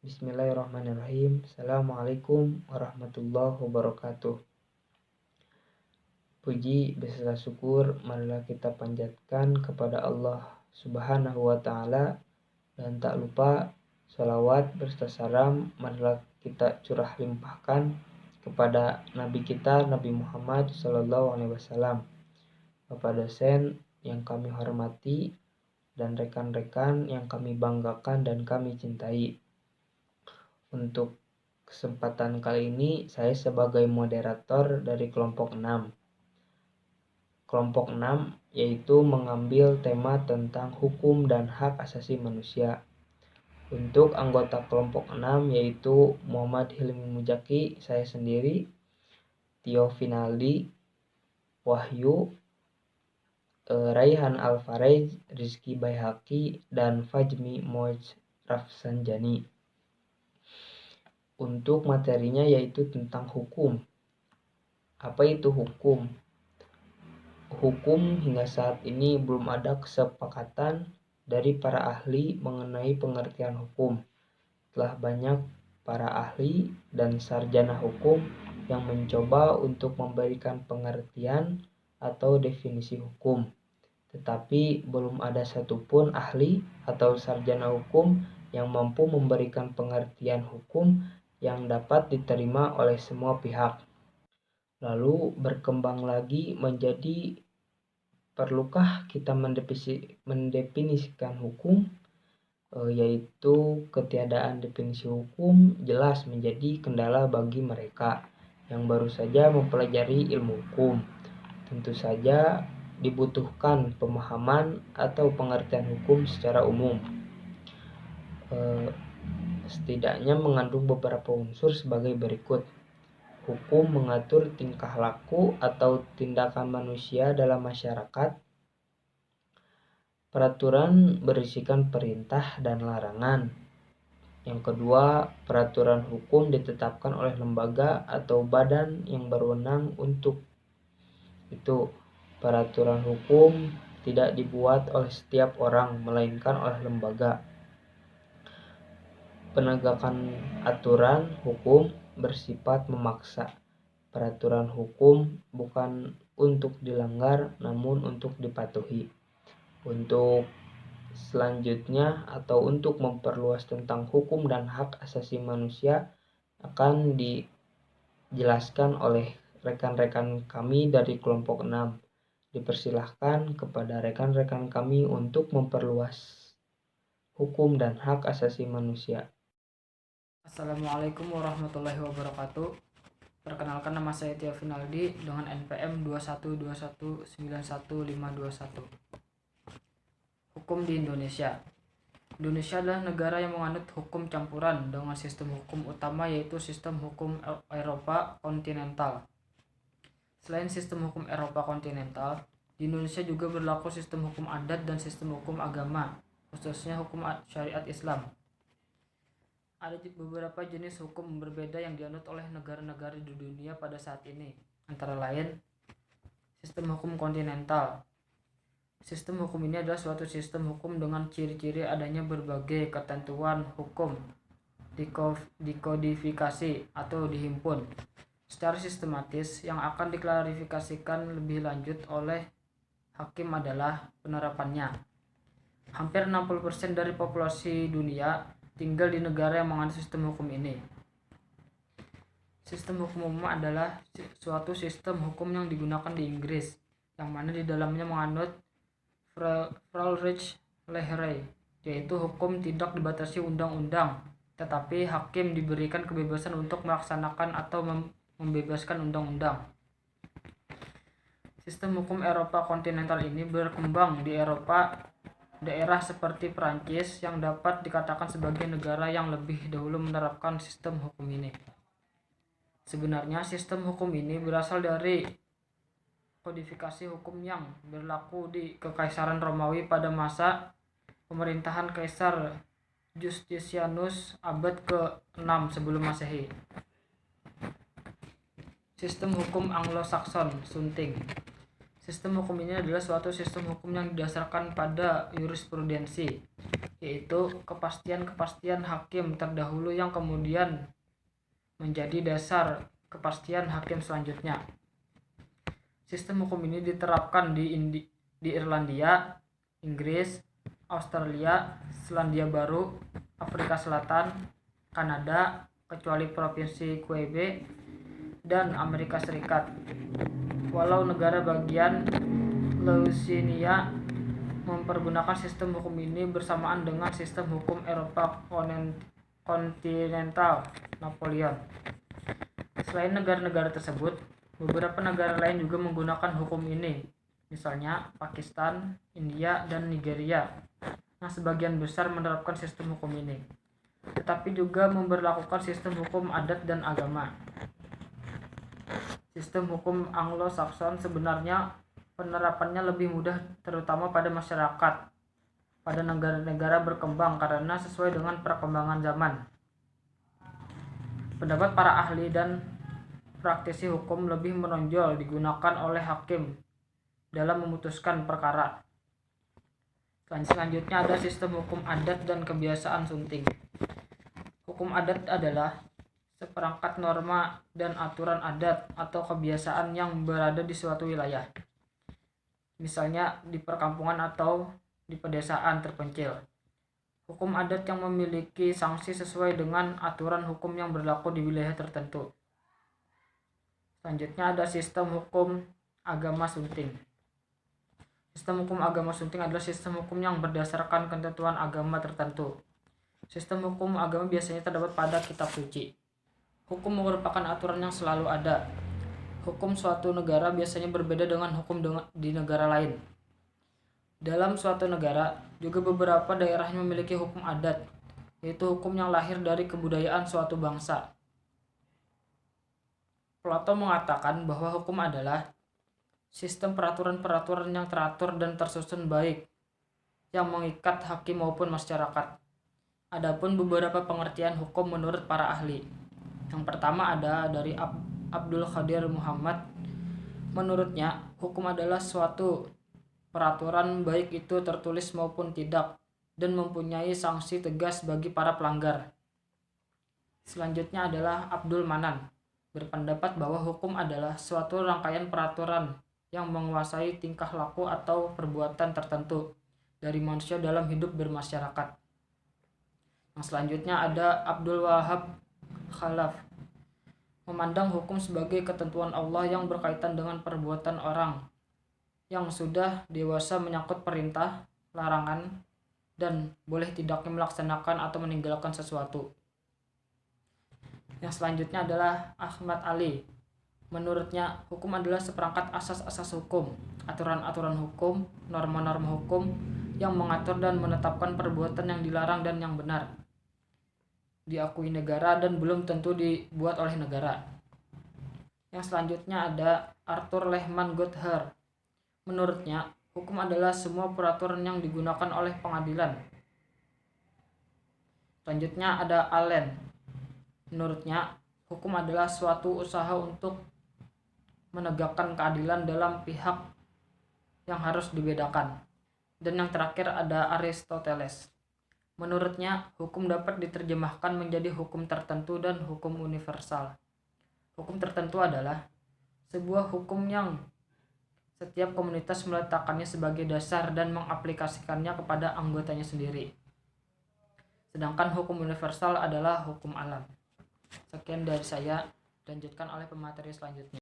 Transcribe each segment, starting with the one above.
Bismillahirrahmanirrahim. Assalamualaikum warahmatullahi wabarakatuh. Puji beserta syukur marilah kita panjatkan kepada Allah Subhanahu wa Ta'ala, dan tak lupa sholawat beserta salam marilah kita curah limpahkan kepada Nabi kita, Nabi Muhammad SAW. Bapak dosen yang kami hormati dan rekan-rekan yang kami banggakan dan kami cintai. Untuk kesempatan kali ini saya sebagai moderator dari kelompok 6. Kelompok 6 yaitu mengambil tema tentang hukum dan hak asasi manusia. Untuk anggota kelompok 6 yaitu Muhammad Hilmi Mujaki, saya sendiri, Tio Finaldi, Wahyu, Raihan Alvarez, Rizky Baihaqi, dan Fajmi Moj Rafsanjani. Untuk materinya yaitu tentang hukum. Apa itu hukum? Hukum hingga saat ini belum ada kesepakatan dari para ahli mengenai pengertian hukum. Telah banyak para ahli dan sarjana hukum yang mencoba untuk memberikan pengertian atau definisi hukum. Tetapi belum ada satupun ahli atau sarjana hukum yang mampu memberikan pengertian hukum yang dapat diterima oleh semua pihak. Lalu berkembang lagi menjadi, perlukah kita mendefinisikan hukum? Yaitu ketiadaan definisi hukum jelas menjadi kendala bagi mereka yang baru saja mempelajari ilmu hukum. Tentu saja dibutuhkan pemahaman atau pengertian hukum secara umum. Setidaknya mengandung beberapa unsur sebagai berikut. Hukum mengatur tingkah laku atau tindakan manusia dalam masyarakat. Peraturan berisikan perintah dan larangan. Yang kedua, peraturan hukum ditetapkan oleh lembaga atau badan yang berwenang untuk itu. Peraturan hukum tidak dibuat oleh setiap orang, melainkan oleh lembaga. Penegakan aturan hukum bersifat memaksa. Peraturan hukum bukan untuk dilanggar, namun untuk dipatuhi. Untuk selanjutnya atau untuk memperluas tentang hukum dan hak asasi manusia akan dijelaskan oleh rekan-rekan kami dari kelompok 6. Dipersilahkan kepada rekan-rekan kami untuk memperluas hukum dan hak asasi manusia. Assalamualaikum warahmatullahi wabarakatuh. Perkenalkan, nama saya Tio Finaldi dengan NPM 212191521. Hukum di Indonesia. Indonesia adalah negara yang menganut hukum campuran dengan sistem hukum utama yaitu sistem hukum Eropa kontinental. Selain sistem hukum Eropa kontinental, di Indonesia juga berlaku sistem hukum adat dan sistem hukum agama, khususnya hukum syariat Islam. Ada beberapa jenis hukum berbeda yang dianut oleh negara-negara di dunia pada saat ini, antara lain sistem hukum kontinental. Sistem hukum ini adalah suatu sistem hukum dengan ciri-ciri adanya berbagai ketentuan hukum dikodifikasi atau dihimpun secara sistematis. Yang akan diklarifikasikan lebih lanjut oleh hakim adalah penerapannya. Hampir 60% dari populasi dunia tinggal di negara yang menganut sistem hukum ini. Sistem hukum umum adalah suatu sistem hukum yang digunakan di Inggris, yang mana di dalamnya menganut Frauenrecht-Lehre, yaitu hukum tidak dibatasi undang-undang, tetapi hakim diberikan kebebasan untuk melaksanakan atau membebaskan undang-undang. Sistem hukum Eropa kontinental ini berkembang di Eropa, daerah seperti Perancis yang dapat dikatakan sebagai negara yang lebih dahulu menerapkan sistem hukum ini. Sebenarnya sistem hukum ini berasal dari kodifikasi hukum yang berlaku di Kekaisaran Romawi pada masa pemerintahan Kaisar Justinianus abad ke-6 sebelum Masehi. Sistem hukum Anglo-Saxon sunting. Sistem hukum ini adalah suatu sistem hukum yang didasarkan pada jurisprudensi, yaitu kepastian-kepastian hakim terdahulu yang kemudian menjadi dasar kepastian hakim selanjutnya. Sistem hukum ini diterapkan di Irlandia, Inggris, Australia, Selandia Baru, Afrika Selatan, Kanada, kecuali provinsi Quebec, dan Amerika Serikat. Walau negara bagian Louisiana mempergunakan sistem hukum ini bersamaan dengan sistem hukum Eropa kontinental Napoleon. Selain negara-negara tersebut, beberapa negara lain juga menggunakan hukum ini, misalnya Pakistan, India, dan Nigeria, yang sebagian besar menerapkan sistem hukum ini, tetapi juga memberlakukan sistem hukum adat dan agama. Sistem hukum Anglo-Saxon sebenarnya penerapannya lebih mudah terutama pada masyarakat pada negara-negara berkembang karena sesuai dengan perkembangan zaman. Pendapat para ahli dan praktisi hukum lebih menonjol digunakan oleh hakim dalam memutuskan perkara. Selanjutnya ada sistem hukum adat dan kebiasaan sunting. Hukum adat adalah seperangkat norma dan aturan adat atau kebiasaan yang berada di suatu wilayah, misalnya di perkampungan atau di pedesaan terpencil. Hukum adat yang memiliki sanksi sesuai dengan aturan hukum yang berlaku di wilayah tertentu. Selanjutnya ada sistem hukum agama sunting. Sistem hukum agama sunting adalah sistem hukum yang berdasarkan ketentuan agama tertentu. Sistem hukum agama biasanya terdapat pada kitab suci. Hukum merupakan aturan yang selalu ada. Hukum suatu negara biasanya berbeda dengan hukum di negara lain. Dalam suatu negara, juga beberapa daerahnya memiliki hukum adat, yaitu hukum yang lahir dari kebudayaan suatu bangsa. Plato mengatakan bahwa hukum adalah sistem peraturan-peraturan yang teratur dan tersusun baik, yang mengikat hakim maupun masyarakat. Adapun beberapa pengertian hukum menurut para ahli. Yang pertama ada dari Abdul Qadir Muhammad. Menurutnya, hukum adalah suatu peraturan baik itu tertulis maupun tidak dan mempunyai sanksi tegas bagi para pelanggar. Selanjutnya adalah Abdul Manan. Berpendapat bahwa hukum adalah suatu rangkaian peraturan yang menguasai tingkah laku atau perbuatan tertentu dari manusia dalam hidup bermasyarakat. Yang selanjutnya ada Abdul Wahab Khalaf, memandang hukum sebagai ketentuan Allah yang berkaitan dengan perbuatan orang yang sudah dewasa menyangkut perintah, larangan, dan boleh tidaknya melaksanakan atau meninggalkan sesuatu. Yang selanjutnya adalah Ahmad Ali. Menurutnya, hukum adalah seperangkat asas-asas hukum, aturan-aturan hukum, norma-norma hukum yang mengatur dan menetapkan perbuatan yang dilarang dan yang benar, diakui negara dan belum tentu dibuat oleh negara. Yang selanjutnya ada Arthur Lehman Gotthard. Menurutnya, hukum adalah semua peraturan yang digunakan oleh pengadilan. Selanjutnya ada Allen. Menurutnya, hukum adalah suatu usaha untuk menegakkan keadilan dalam pihak yang harus dibedakan. Dan yang terakhir ada Aristoteles. Menurutnya, hukum dapat diterjemahkan menjadi hukum tertentu dan hukum universal. Hukum tertentu adalah sebuah hukum yang setiap komunitas meletakkannya sebagai dasar dan mengaplikasikannya kepada anggotanya sendiri. Sedangkan hukum universal adalah hukum alam. Sekian dari saya, lanjutkan oleh pemateri selanjutnya.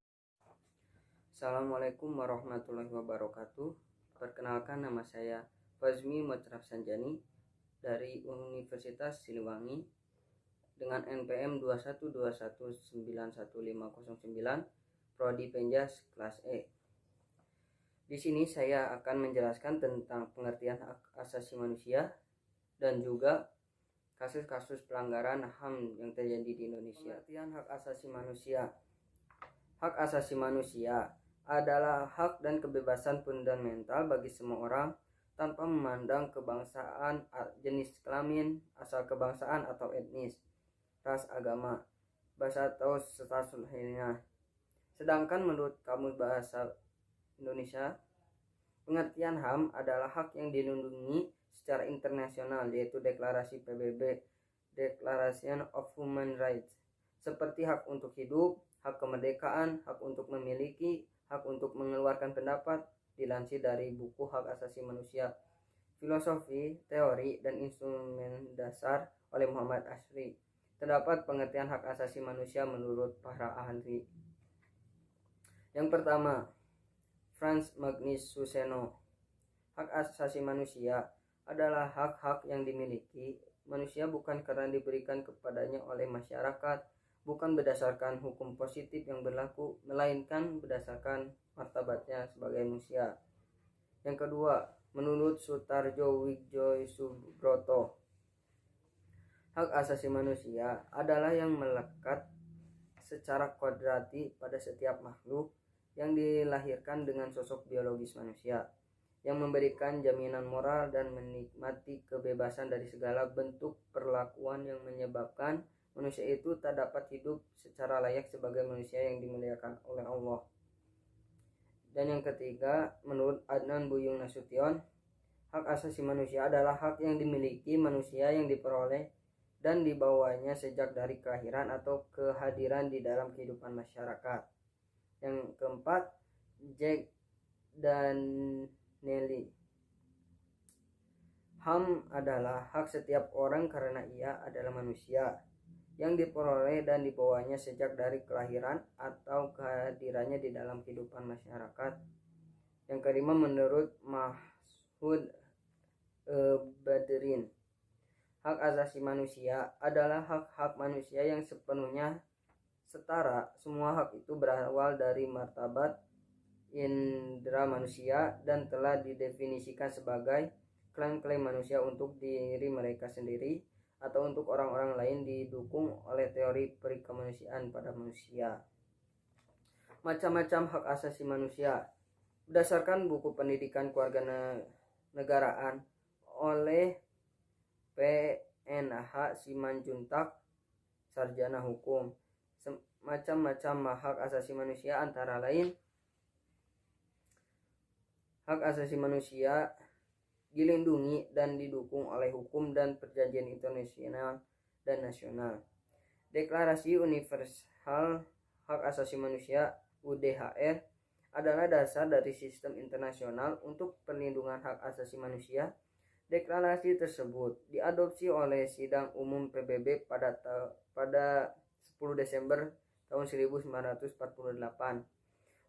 Assalamualaikum warahmatullahi wabarakatuh. Perkenalkan, nama saya Fazmi Motraf Sanjani dari Universitas Siliwangi dengan NPM 212191509, Prodi Penjas kelas E. Di sini saya akan menjelaskan tentang pengertian hak asasi manusia dan juga kasus-kasus pelanggaran HAM yang terjadi di Indonesia. Pengertian hak asasi manusia. Hak asasi manusia adalah hak dan kebebasan fundamental bagi semua orang tanpa memandang kebangsaan, jenis kelamin, asal kebangsaan atau etnis, ras, agama, bahasa atau status lainnya. Sedangkan menurut Kamus Bahasa Indonesia, pengertian HAM adalah hak yang dilindungi secara internasional, yaitu Deklarasi PBB, Declaration of Human Rights, seperti hak untuk hidup, hak kemerdekaan, hak untuk memiliki, hak untuk mengeluarkan pendapat, dilansir dari buku Hak Asasi Manusia, Filosofi, Teori, dan Instrumen Dasar oleh Muhammad Asri. Terdapat pengertian hak asasi manusia menurut para ahli. Yang pertama, Franz Magnus Suseno. Hak asasi manusia adalah hak-hak yang dimiliki manusia bukan karena diberikan kepadanya oleh masyarakat, bukan berdasarkan hukum positif yang berlaku, melainkan berdasarkan martabatnya sebagai manusia. Yang kedua, menurut Sutarjo Wijjoy Subroto, hak asasi manusia adalah yang melekat secara kodrati pada setiap makhluk yang dilahirkan dengan sosok biologis manusia, yang memberikan jaminan moral dan menikmati kebebasan dari segala bentuk perlakuan yang menyebabkan manusia itu tak dapat hidup secara layak sebagai manusia yang dimuliakan oleh Allah. Dan yang ketiga, menurut Adnan Buyung Nasution, hak asasi manusia adalah hak yang dimiliki manusia yang diperoleh dan dibawanya sejak dari kelahiran atau kehadiran di dalam kehidupan masyarakat. Yang keempat, Jack dan Nelly. HAM adalah hak setiap orang karena ia adalah manusia yang diperoleh dan dibawanya sejak dari kelahiran atau kehadirannya di dalam kehidupan masyarakat. Yang kelima, menurut Mahfud Badrin, hak asasi manusia adalah hak-hak manusia yang sepenuhnya setara. Semua hak itu berawal dari martabat indera manusia dan telah didefinisikan sebagai klaim-klaim manusia untuk diri mereka sendiri atau untuk orang-orang lain, didukung oleh teori perikemanusiaan pada manusia. Macam-macam hak asasi manusia. Berdasarkan buku pendidikan kewarganegaraan oleh PNH Simanjuntak, sarjana hukum, macam-macam hak asasi manusia antara lain hak asasi manusia dilindungi dan didukung oleh hukum dan perjanjian internasional dan nasional. Deklarasi Universal Hak Asasi Manusia UDHR adalah dasar dari sistem internasional untuk perlindungan hak asasi manusia. Deklarasi tersebut diadopsi oleh Sidang Umum PBB pada 10 Desember tahun 1948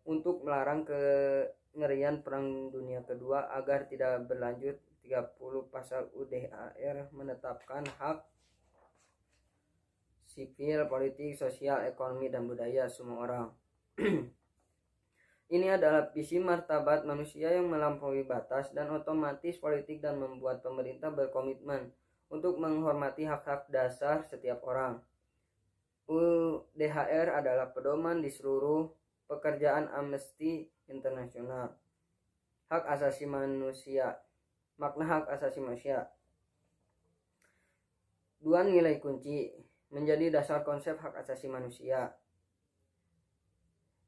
untuk melarang kengerian Perang Dunia Kedua agar tidak berlanjut. 30 pasal UDHR menetapkan hak sipil, politik, sosial, ekonomi, dan budaya semua orang. Ini adalah visi martabat manusia yang melampaui batas dan otomatis politik dan membuat pemerintah berkomitmen untuk menghormati hak-hak dasar setiap orang. UDHR adalah pedoman di seluruh pekerjaan Amnesty Internasional. Hak asasi manusia. Makna hak asasi manusia. Dua nilai kunci menjadi dasar konsep hak asasi manusia.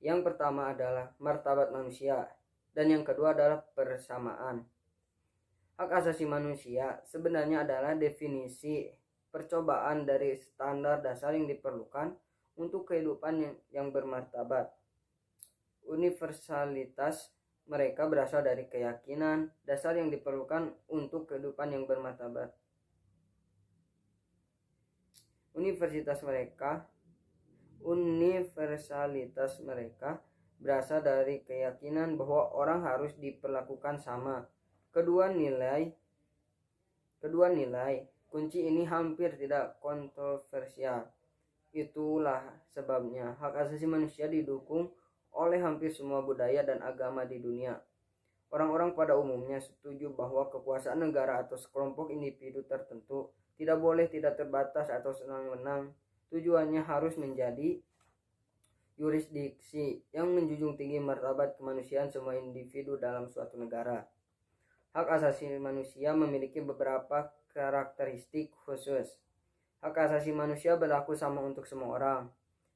Yang pertama adalah martabat manusia dan yang kedua adalah persamaan. Hak asasi manusia sebenarnya adalah definisi percobaan dari standar dasar yang diperlukan untuk kehidupan yang bermartabat. Universalitas mereka berasal dari keyakinan dasar yang diperlukan untuk kehidupan yang bermartabat. Universalitas mereka berasal dari keyakinan bahwa orang harus diperlakukan sama. Kedua nilai kunci ini hampir tidak kontroversial. Itulah sebabnya hak asasi manusia didukung oleh hampir semua budaya dan agama di dunia. Orang-orang pada umumnya setuju bahwa kekuasaan negara atau sekelompok individu tertentu tidak boleh tidak terbatas atau senang-menang. Tujuannya harus menjadi yurisdiksi yang menjunjung tinggi martabat kemanusiaan semua individu dalam suatu negara. Hak asasi manusia memiliki beberapa karakteristik khusus. Hak asasi manusia berlaku sama untuk semua orang.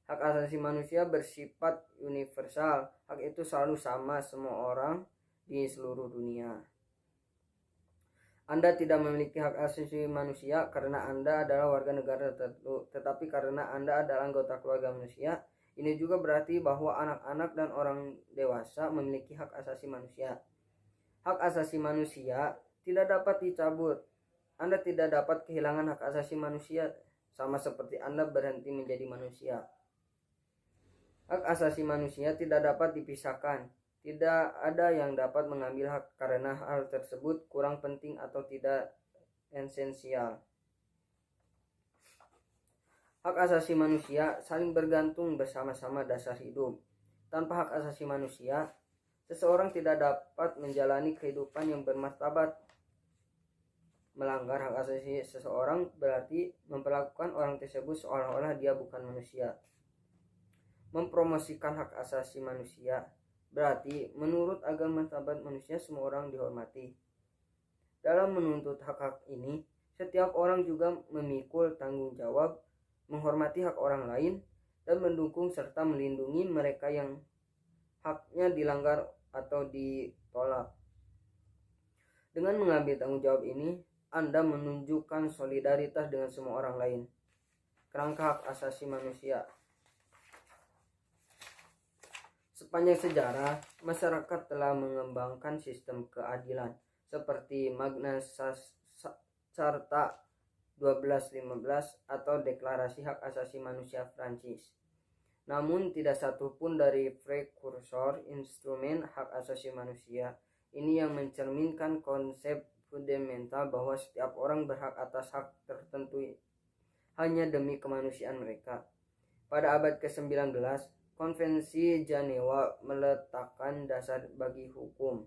Hak asasi manusia bersifat universal. Hak itu selalu sama semua orang di seluruh dunia. Anda tidak memiliki hak asasi manusia karena Anda adalah warga negara tertentu, tetapi karena Anda adalah anggota keluarga manusia. Ini juga berarti bahwa anak-anak dan orang dewasa memiliki hak asasi manusia. Hak asasi manusia tidak dapat dicabut. Anda tidak dapat kehilangan hak asasi manusia, sama seperti Anda berhenti menjadi manusia. Hak asasi manusia tidak dapat dipisahkan. Tidak ada yang dapat mengambil hak karena hal tersebut kurang penting atau tidak esensial. Hak asasi manusia saling bergantung bersama-sama dasar hidup. Tanpa hak asasi manusia, seseorang tidak dapat menjalani kehidupan yang bermartabat. Melanggar hak asasi seseorang berarti memperlakukan orang tersebut seolah-olah dia bukan manusia. Mempromosikan hak asasi manusia berarti menurut agama martabat manusia semua orang dihormati. Dalam menuntut hak-hak ini, setiap orang juga memikul tanggung jawab menghormati hak orang lain dan mendukung serta melindungi mereka yang haknya dilanggar atau ditolak. Dengan mengambil tanggung jawab ini, Anda menunjukkan solidaritas dengan semua orang lain. Kerangka hak asasi manusia. Sepanjang sejarah, masyarakat telah mengembangkan sistem keadilan seperti Magna Carta 1215 atau Deklarasi Hak Asasi Manusia Prancis. Namun tidak satu pun dari prekursor instrumen hak asasi manusia ini yang mencerminkan konsep fundamental bahwa setiap orang berhak atas hak tertentu hanya demi kemanusiaan mereka. Pada abad ke-19, Konvensi Jenewa meletakkan dasar bagi hukum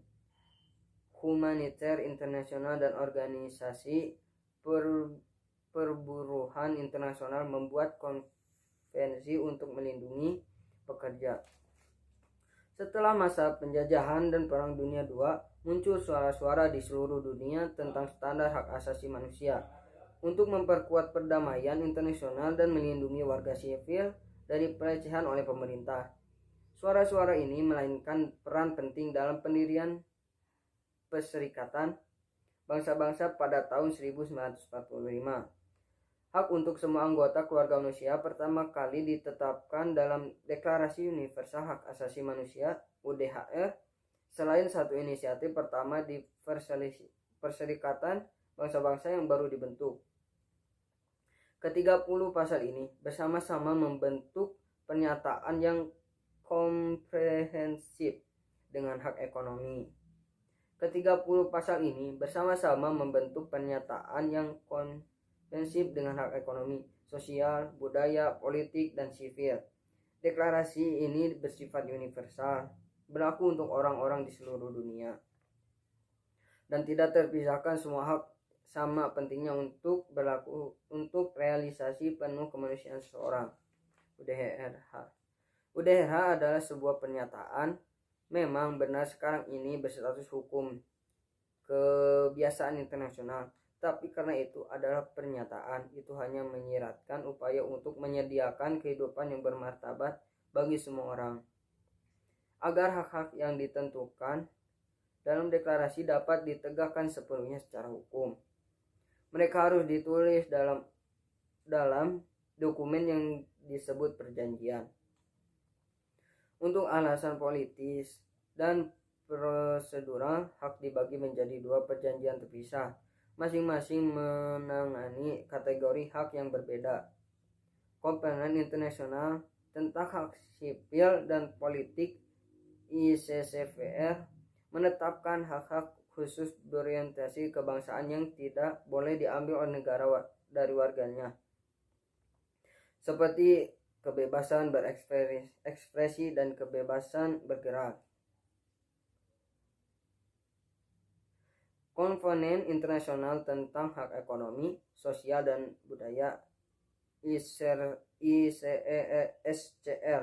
humaniter internasional dan organisasi perburuhan internasional membuat konvensi untuk melindungi pekerja. Setelah masa penjajahan dan Perang Dunia II, muncul suara-suara di seluruh dunia tentang standar hak asasi manusia untuk memperkuat perdamaian internasional dan melindungi warga sivil dari pelecehan oleh pemerintah. Suara-suara ini memainkan peran penting dalam pendirian Perserikatan Bangsa-Bangsa pada tahun 1945. Hak untuk semua anggota keluarga manusia pertama kali ditetapkan dalam Deklarasi Universal Hak Asasi Manusia (UDHR). Selain satu inisiatif pertama di Perserikatan Bangsa-Bangsa yang baru dibentuk. Ke-30 pasal ini bersama-sama membentuk pernyataan yang komprehensif dengan hak ekonomi. Ke-30 pasal ini bersama-sama membentuk pernyataan yang komprehensif dengan hak ekonomi, sosial, budaya, politik, dan sivil. Deklarasi ini bersifat universal, berlaku untuk orang-orang di seluruh dunia, dan tidak terpisahkan semua hak sama pentingnya untuk berlaku untuk realisasi penuh kemanusiaan seseorang. UDHR. UDHR adalah sebuah pernyataan memang benar sekarang ini berstatus hukum kebiasaan internasional, tapi karena itu adalah pernyataan, itu hanya menyiratkan upaya untuk menyediakan kehidupan yang bermartabat bagi semua orang, agar hak-hak yang ditentukan dalam deklarasi dapat ditegakkan sepenuhnya secara hukum. Mereka harus ditulis dalam dokumen yang disebut perjanjian. Untuk alasan politis dan prosedural, hak dibagi menjadi dua perjanjian terpisah, masing-masing menangani kategori hak yang berbeda. Konvensi Internasional tentang Hak Sipil dan Politik ICCPR menetapkan hak-hak khusus berorientasi kebangsaan yang tidak boleh diambil oleh negara dari warganya, seperti kebebasan berekspresi dan kebebasan bergerak. Konvensi Internasional tentang Hak Ekonomi, Sosial, dan Budaya ICESCR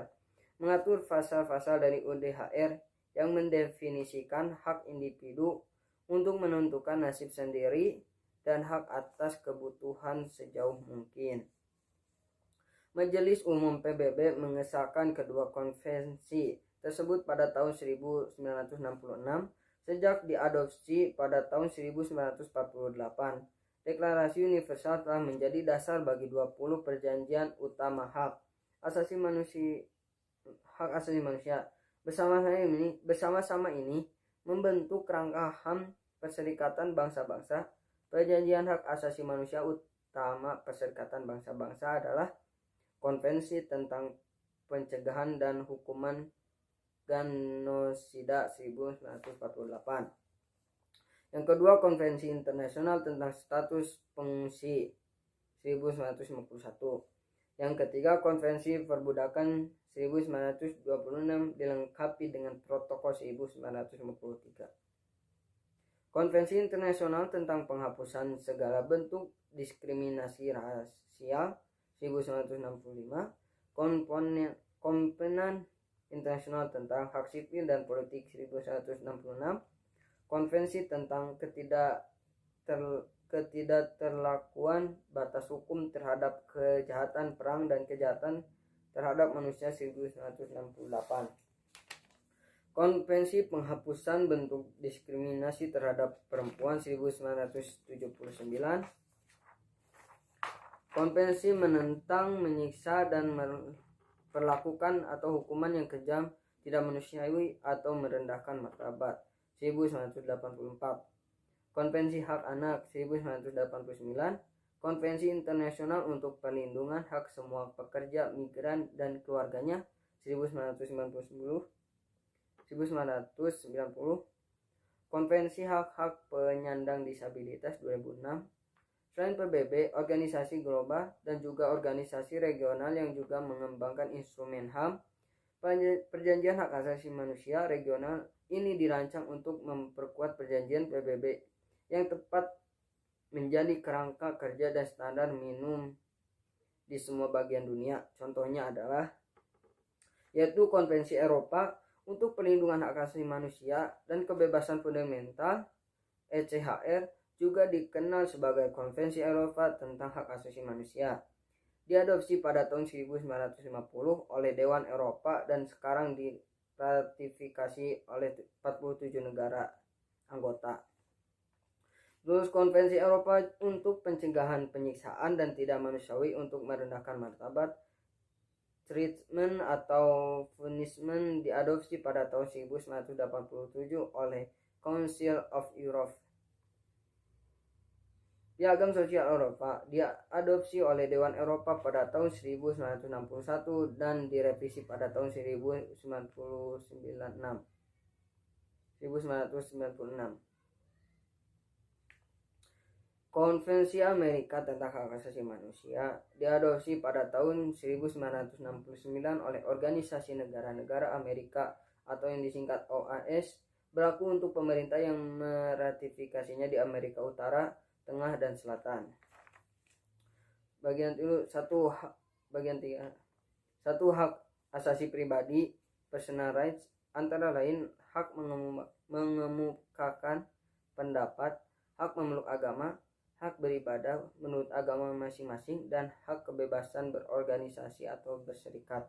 mengatur pasal-pasal dari UDHR yang mendefinisikan hak individu untuk menentukan nasib sendiri dan hak atas kebutuhan sejauh mungkin. Majelis Umum PBB mengesahkan kedua konvensi tersebut pada tahun 1966 sejak diadopsi pada tahun 1948. Deklarasi Universal telah menjadi dasar bagi 20 perjanjian utama hak asasi manusia. Bersama-sama ini membentuk rangka HAM Perserikatan Bangsa-Bangsa. Perjanjian hak asasi manusia utama Perserikatan Bangsa-Bangsa adalah Konvensi tentang Pencegahan dan Hukuman Genosida 1948. Yang kedua, Konvensi Internasional tentang Status Pengungsi 1951. Yang ketiga, Konvensi Perbudakan 1926 dilengkapi dengan Protokol 1953. Konvensi Internasional tentang Penghapusan Segala Bentuk Diskriminasi Rasial 1965. Kovenant Internasional tentang Hak Sipil dan Politik 1966. Konvensi tentang ketidakterlakuan batas hukum terhadap kejahatan perang dan kejahatan terhadap manusia 1968. Konvensi Penghapusan Bentuk Diskriminasi Terhadap Perempuan 1979. Konvensi menentang menyiksa dan memperlakukan atau hukuman yang kejam, tidak manusiawi atau merendahkan martabat 1984. Konvensi Hak Anak 1989. Konvensi Internasional untuk Perlindungan Hak Semua Pekerja Migran dan Keluarganya 1990. Konvensi Hak-Hak Penyandang Disabilitas 2006. Selain PBB, organisasi global dan juga organisasi regional yang juga mengembangkan instrumen HAM, Perjanjian Hak Asasi Manusia regional ini dirancang untuk memperkuat perjanjian PBB yang tepat menjadi kerangka kerja dan standar minimum di semua bagian dunia. Contohnya adalah yaitu Konvensi Eropa untuk Perlindungan Hak Asasi Manusia dan Kebebasan Fundamental (ECHR), juga dikenal sebagai Konvensi Eropa tentang Hak Asasi Manusia. Diadopsi pada tahun 1950 oleh Dewan Eropa dan sekarang diratifikasi oleh 47 negara anggota. Terus Konvensi Eropa untuk Pencegahan Penyiksaan dan Tidak Manusiawi untuk Merendahkan Martabat, treatment atau punishment, diadopsi pada tahun 1987 oleh Council of Europe. Piagam Sosial Eropa diadopsi oleh Dewan Eropa pada tahun 1961 dan direvisi pada tahun 1996. Konvensi Amerika tentang Hak Asasi Manusia diadopsi pada tahun 1969 oleh Organisasi Negara-Negara Amerika atau yang disingkat OAS, berlaku untuk pemerintah yang meratifikasinya di Amerika Utara, Tengah, dan Selatan. Bagian 3. Satu hak asasi pribadi, personal rights, antara lain hak mengemukakan pendapat, hak memeluk agama, hak beribadah menurut agama masing-masing, dan hak kebebasan berorganisasi atau berserikat.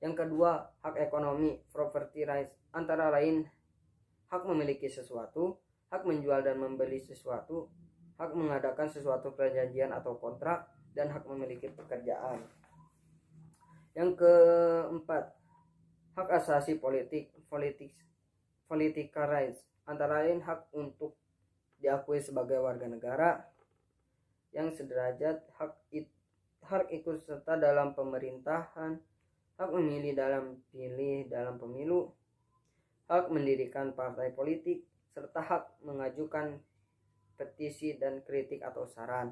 Yang kedua, hak ekonomi, property rights, antara lain hak memiliki sesuatu, hak menjual dan membeli sesuatu, hak mengadakan sesuatu perjanjian atau kontrak, dan hak memiliki pekerjaan. Yang keempat, hak asasi political rights, antara lain hak untuk diakui sebagai warga negara yang sederajat, hak ikut serta dalam pemerintahan, hak memilih dalam pemilu, hak mendirikan partai politik, serta hak mengajukan petisi dan kritik atau saran.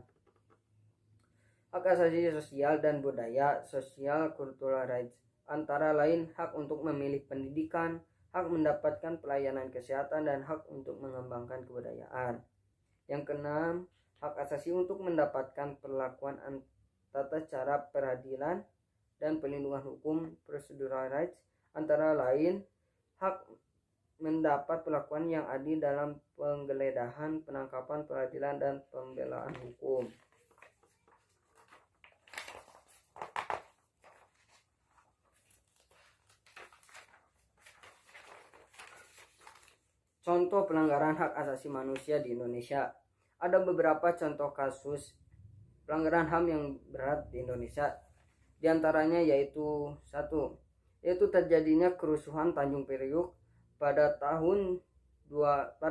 Hak asasi sosial dan budaya, social cultural rights, antara lain hak untuk memilih pendidikan, hak mendapatkan pelayanan kesehatan, dan hak untuk mengembangkan kebudayaan. Yang keenam, hak asasi untuk mendapatkan perlakuan tata cara peradilan dan perlindungan hukum, procedural rights, antara lain hak mendapat perlakuan yang adil dalam penggeledahan, penangkapan, peradilan, dan pembelaan hukum. Contoh pelanggaran hak asasi manusia di Indonesia. Ada beberapa contoh kasus pelanggaran HAM yang berat di Indonesia. Di antaranya yaitu terjadinya kerusuhan Tanjung Priuk pada tahun 1984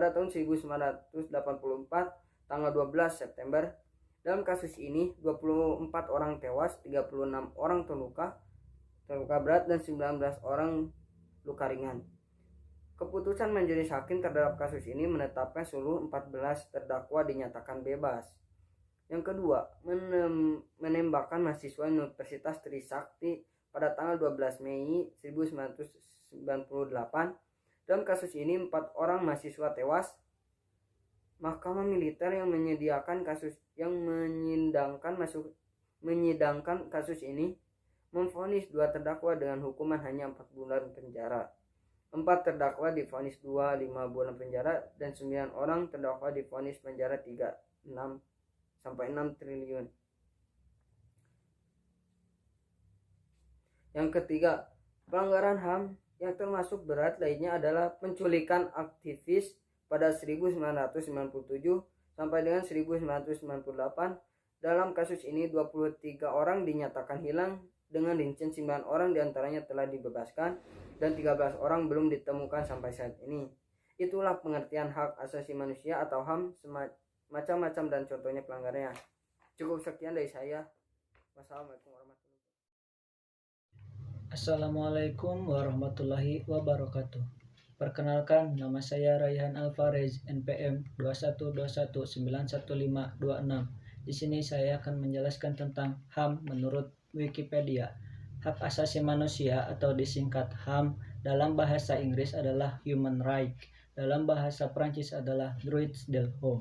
tanggal 12 September. Dalam kasus ini 24 orang tewas, 36 orang terluka berat dan 19 orang luka ringan. Keputusan majelis hakim terhadap kasus ini menetapkan seluruh 14 terdakwa dinyatakan bebas. Yang kedua, menembakkan mahasiswa Universitas Trisakti pada tanggal 12 Mei 1998. Dalam kasus ini 4 orang mahasiswa tewas. Mahkamah militer yang menyidangkan kasus ini memvonis 2 terdakwa dengan hukuman hanya 4 bulan penjara. 4 terdakwa divonis 5 bulan penjara dan 9 orang terdakwa divonis penjara 3,6 sampai 6 triliun. Yang ketiga, pelanggaran HAM yang termasuk berat lainnya adalah penculikan aktivis pada 1997 sampai dengan 1998. Dalam kasus ini 23 orang dinyatakan hilang dengan rincian 9 orang diantaranya telah dibebaskan dan 13 orang belum ditemukan sampai saat ini. Itulah pengertian hak asasi manusia atau HAM, macam-macam dan contohnya pelanggarannya. Cukup sekian dari saya. Wassalamualaikum warahmatullahi wabarakatuh. Assalamualaikum warahmatullahi wabarakatuh. Perkenalkan, nama saya Raihan Alvarez, NPM 212191526. Di sini saya akan menjelaskan tentang HAM menurut Wikipedia. Hak asasi manusia atau disingkat HAM dalam bahasa Inggris adalah Human Rights, dalam bahasa Prancis adalah Droits de l'homme.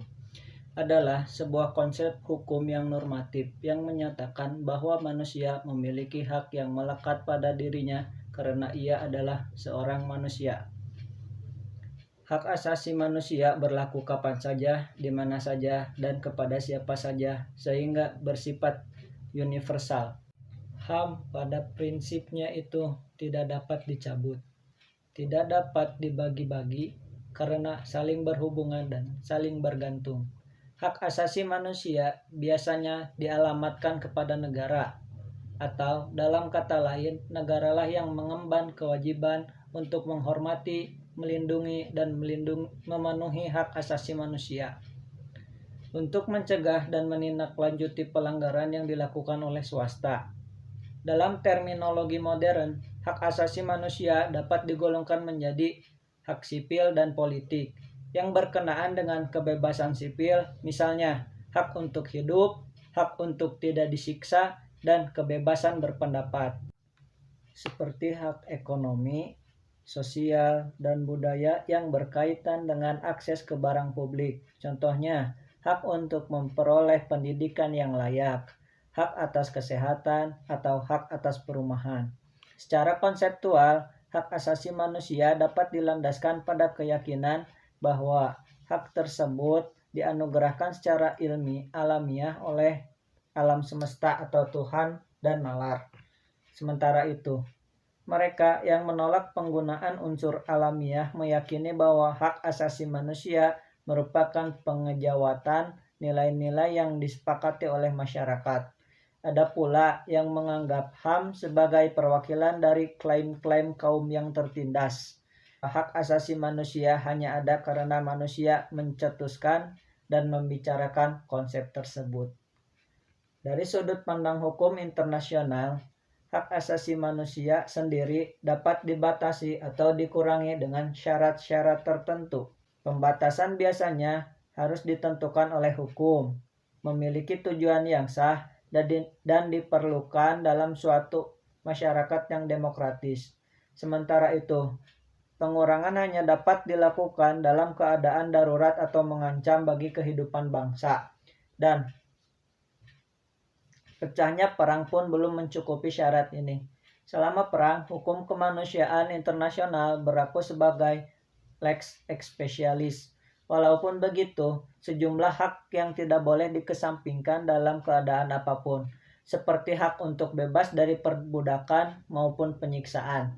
Adalah sebuah konsep hukum yang normatif yang menyatakan bahwa manusia memiliki hak yang melekat pada dirinya karena ia adalah seorang manusia. Hak asasi manusia berlaku kapan saja, di mana saja, dan kepada siapa saja, sehingga bersifat universal. HAM pada prinsipnya itu tidak dapat dicabut, tidak dapat dibagi-bagi karena saling berhubungan dan saling bergantung. Hak asasi manusia biasanya dialamatkan kepada negara, atau dalam kata lain, negaralah yang mengemban kewajiban untuk menghormati, melindungi, dan memenuhi hak asasi manusia. Untuk mencegah dan menindaklanjuti pelanggaran yang dilakukan oleh swasta. Dalam terminologi modern, hak asasi manusia dapat digolongkan menjadi hak sipil dan politik yang berkenaan dengan kebebasan sipil, misalnya hak untuk hidup, hak untuk tidak disiksa, dan kebebasan berpendapat. Seperti hak ekonomi, sosial, dan budaya yang berkaitan dengan akses ke barang publik. Contohnya, hak untuk memperoleh pendidikan yang layak, hak atas kesehatan, atau hak atas perumahan. Secara konseptual, hak asasi manusia dapat dilandaskan pada keyakinan bahwa hak tersebut dianugerahkan secara alamiah oleh alam semesta atau Tuhan dan nalar. Sementara itu, mereka yang menolak penggunaan unsur alamiah meyakini bahwa hak asasi manusia merupakan pengejawatan nilai-nilai yang disepakati oleh masyarakat. Ada pula yang menganggap HAM sebagai perwakilan dari klaim-klaim kaum yang tertindas. Hak asasi manusia hanya ada karena manusia mencetuskan dan membicarakan konsep tersebut. Dari sudut pandang hukum internasional, hak asasi manusia sendiri dapat dibatasi atau dikurangi dengan syarat-syarat tertentu. Pembatasan biasanya harus ditentukan oleh hukum, memiliki tujuan yang sah, dan diperlukan dalam suatu masyarakat yang demokratis. Sementara itu, pengurangan hanya dapat dilakukan dalam keadaan darurat atau mengancam bagi kehidupan bangsa. Dan pecahnya perang pun belum mencukupi syarat ini. Selama perang, hukum kemanusiaan internasional berlaku sebagai lex specialis. Walaupun begitu, sejumlah hak yang tidak boleh dikesampingkan dalam keadaan apapun, seperti hak untuk bebas dari perbudakan maupun penyiksaan.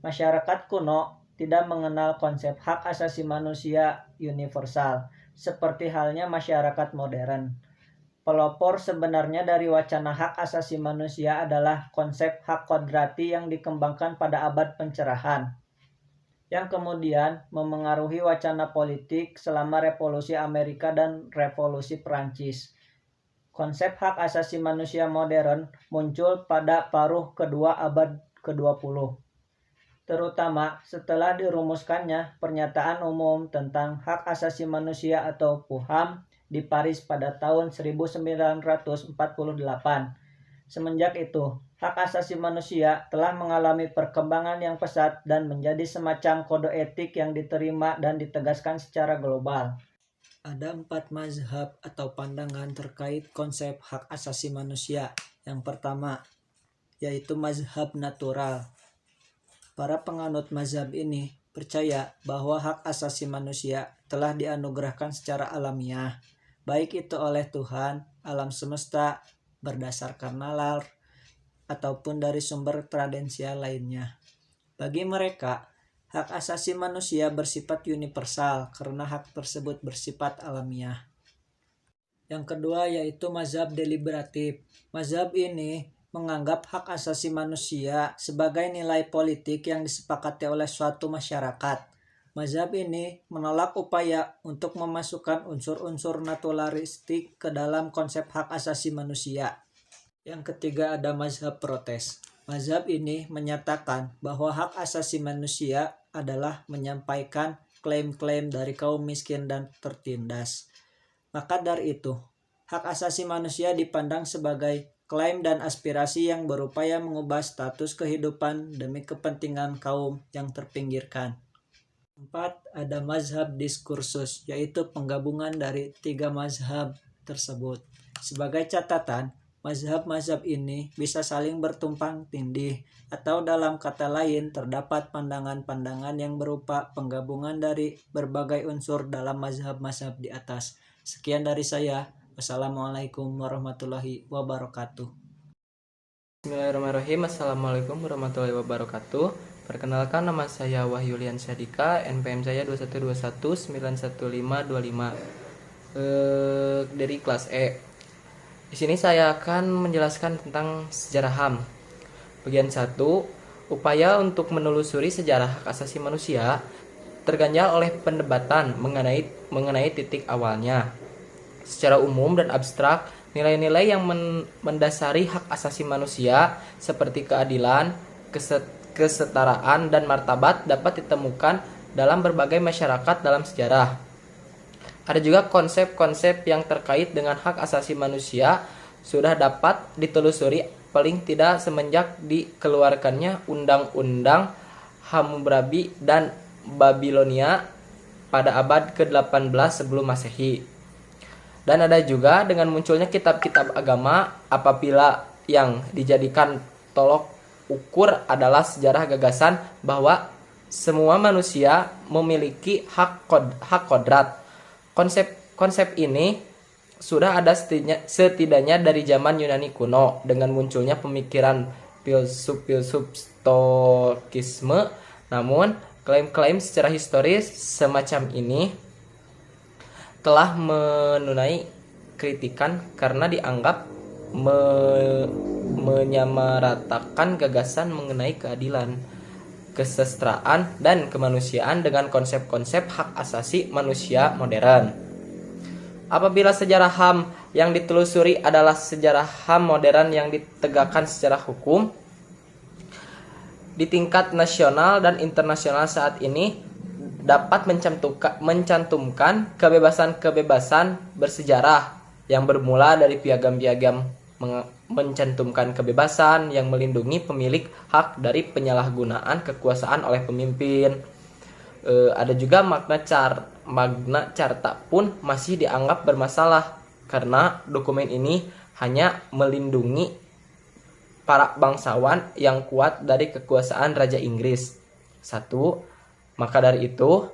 Masyarakat kuno tidak mengenal konsep hak asasi manusia universal, seperti halnya masyarakat modern. Pelopor sebenarnya dari wacana hak asasi manusia adalah konsep hak kodrati yang dikembangkan pada abad pencerahan, yang kemudian memengaruhi wacana politik selama Revolusi Amerika dan Revolusi Perancis. Konsep hak asasi manusia modern muncul pada paruh kedua abad ke-20, terutama setelah dirumuskannya Pernyataan Umum tentang Hak Asasi Manusia atau PUHAM di Paris pada tahun 1948. Semenjak itu, hak asasi manusia telah mengalami perkembangan yang pesat dan menjadi semacam kode etik yang diterima dan ditegaskan secara global. Ada 4 mazhab atau pandangan terkait konsep hak asasi manusia. Yang pertama, yaitu mazhab natural. Para penganut mazhab ini percaya bahwa hak asasi manusia telah dianugerahkan secara alamiah, baik itu oleh Tuhan, alam semesta, berdasarkan nalar, ataupun dari sumber tradisional lainnya. Bagi mereka, hak asasi manusia bersifat universal karena hak tersebut bersifat alamiah. Yang kedua yaitu mazhab deliberatif. Mazhab ini menganggap hak asasi manusia sebagai nilai politik yang disepakati oleh suatu masyarakat. Mazhab ini menolak upaya untuk memasukkan unsur-unsur naturalistik ke dalam konsep hak asasi manusia. Yang ketiga ada mazhab protes. Mazhab ini menyatakan bahwa hak asasi manusia adalah menyampaikan klaim-klaim dari kaum miskin dan tertindas. Maka dari itu, hak asasi manusia dipandang sebagai klaim dan aspirasi yang berupaya mengubah status kehidupan demi kepentingan kaum yang terpinggirkan. 4. Ada mazhab diskursus, yaitu penggabungan dari 3 mazhab tersebut. Sebagai catatan, mazhab-mazhab ini bisa saling bertumpang tindih, atau dalam kata lain terdapat pandangan-pandangan yang berupa penggabungan dari berbagai unsur dalam mazhab-mazhab di atas. Sekian dari saya. Wassalamualaikum warahmatullahi wabarakatuh. Bismillahirrahmanirrahim. Assalamualaikum warahmatullahi wabarakatuh. Perkenalkan, nama saya Wahyulian Syadika, NPM saya 2121 91525 dari kelas E. Di sini saya akan menjelaskan tentang sejarah HAM. Bagian 1, upaya untuk menelusuri sejarah hak asasi manusia terganjal oleh perdebatan mengenai titik awalnya. Secara umum dan abstrak, nilai-nilai yang mendasari hak asasi manusia seperti keadilan, kesetaraan, dan martabat dapat ditemukan dalam berbagai masyarakat dalam sejarah. Ada juga konsep-konsep yang terkait dengan hak asasi manusia sudah dapat ditelusuri paling tidak semenjak dikeluarkannya Undang-Undang Hammurabi dan Babilonia pada abad ke-18 sebelum Masehi. Dan ada juga dengan munculnya kitab-kitab agama apabila yang dijadikan tolok ukur adalah sejarah gagasan bahwa semua manusia memiliki hak kodrat. Konsep ini sudah ada setidaknya dari zaman Yunani kuno dengan munculnya pemikiran filsuf Stoikisme. Namun, klaim-klaim secara historis semacam ini telah menunai kritikan karena dianggap menyamaratakan gagasan mengenai keadilan, kesetaraan, dan kemanusiaan dengan konsep-konsep hak asasi manusia modern. Apabila sejarah HAM yang ditelusuri adalah sejarah HAM modern yang ditegakkan secara hukum di tingkat nasional dan internasional saat ini, dapat mencantumkan kebebasan-kebebasan bersejarah yang bermula dari piagam-piagam mencantumkan kebebasan yang melindungi pemilik hak dari penyalahgunaan kekuasaan oleh pemimpin. Ada juga Magna Carta pun masih dianggap bermasalah karena dokumen ini hanya melindungi para bangsawan yang kuat dari kekuasaan Raja Inggris. 1. Maka dari itu,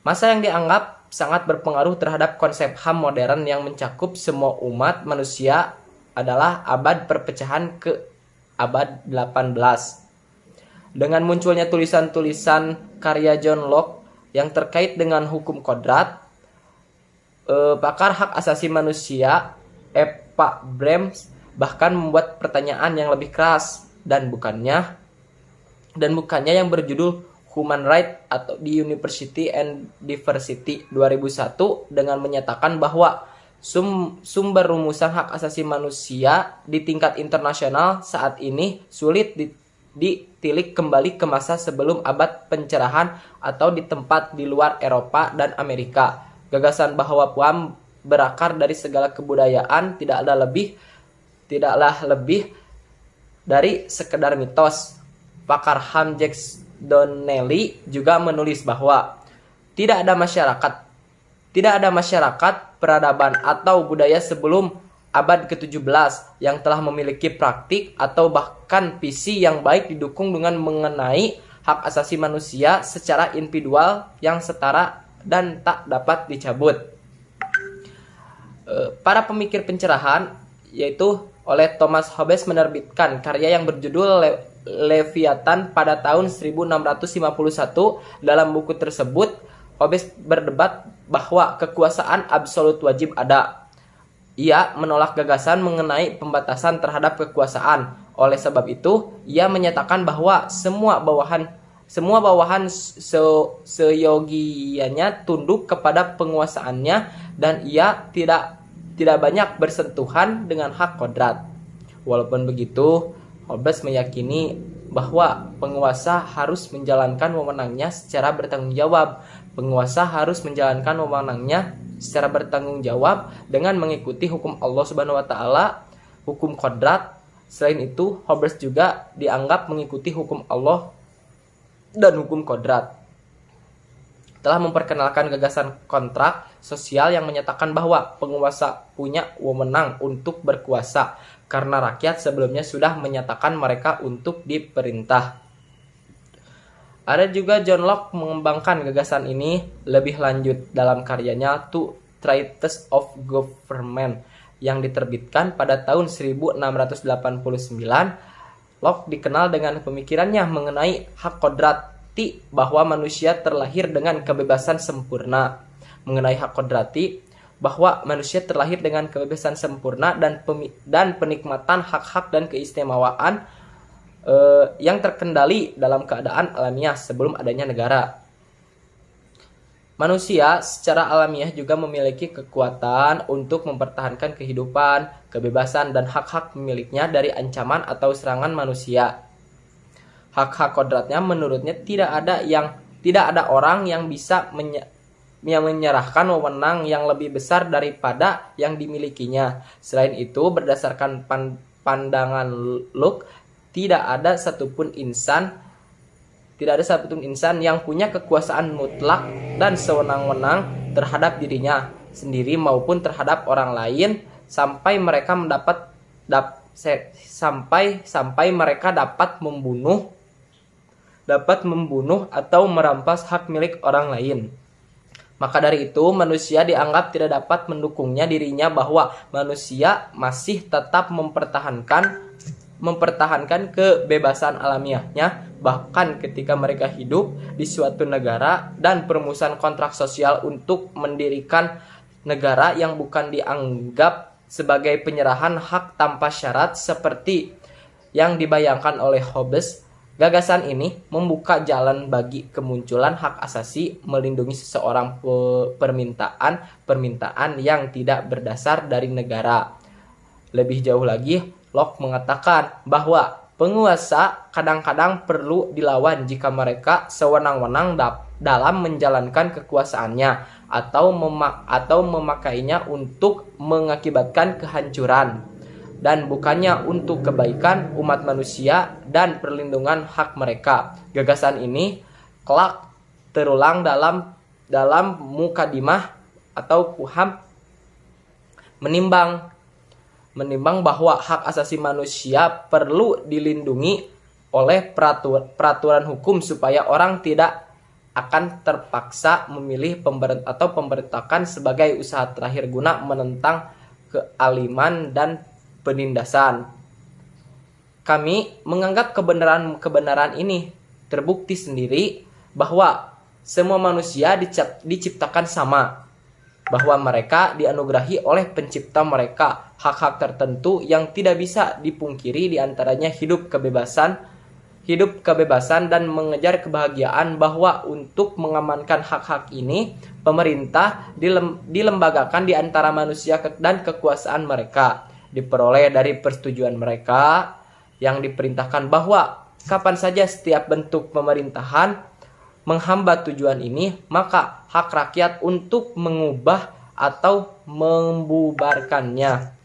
masa yang dianggap sangat berpengaruh terhadap konsep HAM modern yang mencakup semua umat manusia adalah abad perpecahan ke abad 18. Dengan munculnya tulisan-tulisan karya John Locke yang terkait dengan hukum kodrat, pakar hak asasi manusia Eva Brems bahkan membuat pertanyaan yang lebih keras dan bukannya yang berjudul Human Rights atau di University and Diversity 2001 dengan menyatakan bahwa sumber rumusan hak asasi manusia di tingkat internasional saat ini sulit ditilik kembali ke masa sebelum abad pencerahan atau di tempat di luar Eropa dan Amerika. Gagasan bahwa PUAM berakar dari segala kebudayaan tidaklah lebih dari sekedar mitos. Pakar HAM Jack Donnelly juga menulis bahwa tidak ada masyarakat peradaban atau budaya sebelum abad ke-17 yang telah memiliki praktik atau bahkan visi yang baik didukung dengan mengenai hak asasi manusia secara individual yang setara dan tak dapat dicabut. Para pemikir pencerahan yaitu oleh Thomas Hobbes menerbitkan karya yang berjudul Leviathan pada tahun 1651. Dalam buku tersebut, Hobbes berdebat bahwa kekuasaan absolut wajib ada. Ia menolak gagasan mengenai pembatasan terhadap kekuasaan. Oleh sebab itu, ia menyatakan bahwa semua bawahan seyogianya tunduk kepada penguasaannya dan ia tidak banyak bersentuhan dengan hak kodrat. Walaupun begitu, Hobbes meyakini bahwa penguasa harus menjalankan wewenangnya secara bertanggung jawab. Penguasa harus menjalankan wewenangnya secara bertanggung jawab dengan mengikuti hukum Allah Subhanahu wa taala, hukum kodrat. Selain itu, Hobbes juga dianggap mengikuti hukum Allah dan hukum kodrat. Telah memperkenalkan gagasan kontrak sosial yang menyatakan bahwa penguasa punya wewenang untuk berkuasa karena rakyat sebelumnya sudah menyatakan mereka untuk diperintah. Ada juga John Locke mengembangkan gagasan ini lebih lanjut dalam karyanya To Treatise of Government yang diterbitkan pada tahun 1689. Locke dikenal dengan pemikirannya mengenai hak kodrati bahwa manusia terlahir dengan kebebasan sempurna. Mengenai hak kodrati bahwa manusia terlahir dengan kebebasan sempurna dan penikmatan hak-hak dan keistimewaan yang terkendali dalam keadaan alamiah sebelum adanya negara. Manusia secara alamiah juga memiliki kekuatan untuk mempertahankan kehidupan, kebebasan, dan hak-hak miliknya dari ancaman atau serangan manusia. Hak-hak kodratnya menurutnya tidak ada orang yang bisa menyerahkan wewenang yang lebih besar daripada yang dimilikinya. Selain itu, berdasarkan pandangan Locke, tidak ada satupun insan yang punya kekuasaan mutlak dan sewenang-wenang terhadap dirinya sendiri maupun terhadap orang lain sampai mereka dapat membunuh atau merampas hak milik orang lain. Maka dari itu, manusia dianggap tidak dapat mendukungnya dirinya bahwa manusia masih tetap mempertahankan kebebasan alamiahnya bahkan ketika mereka hidup di suatu negara dan perumusan kontrak sosial untuk mendirikan negara yang bukan dianggap sebagai penyerahan hak tanpa syarat seperti yang dibayangkan oleh Hobbes. Gagasan ini membuka jalan bagi kemunculan hak asasi melindungi seseorang permintaan yang tidak berdasar dari negara. Lebih jauh lagi, Locke mengatakan bahwa penguasa kadang-kadang perlu dilawan jika mereka sewenang-wenang dalam menjalankan kekuasaannya atau memakainya untuk mengakibatkan kehancuran dan bukannya untuk kebaikan umat manusia dan perlindungan hak mereka. Gagasan ini kelak terulang dalam mukadimah atau PUAM menimbang bahwa hak asasi manusia perlu dilindungi oleh peraturan hukum supaya orang tidak akan terpaksa memilih pemberontakan sebagai usaha terakhir guna menentang kealiman dan penindasan. Kami menganggap kebenaran ini terbukti sendiri bahwa semua manusia diciptakan sama, bahwa mereka dianugerahi oleh pencipta mereka hak-hak tertentu yang tidak bisa dipungkiri, diantaranya hidup kebebasan dan mengejar kebahagiaan, bahwa untuk mengamankan hak-hak ini pemerintah dilembagakan di antara manusia dan kekuasaan mereka diperoleh dari persetujuan mereka yang diperintahkan, bahwa kapan saja setiap bentuk pemerintahan menghambat tujuan ini, maka hak rakyat untuk mengubah atau membubarkannya.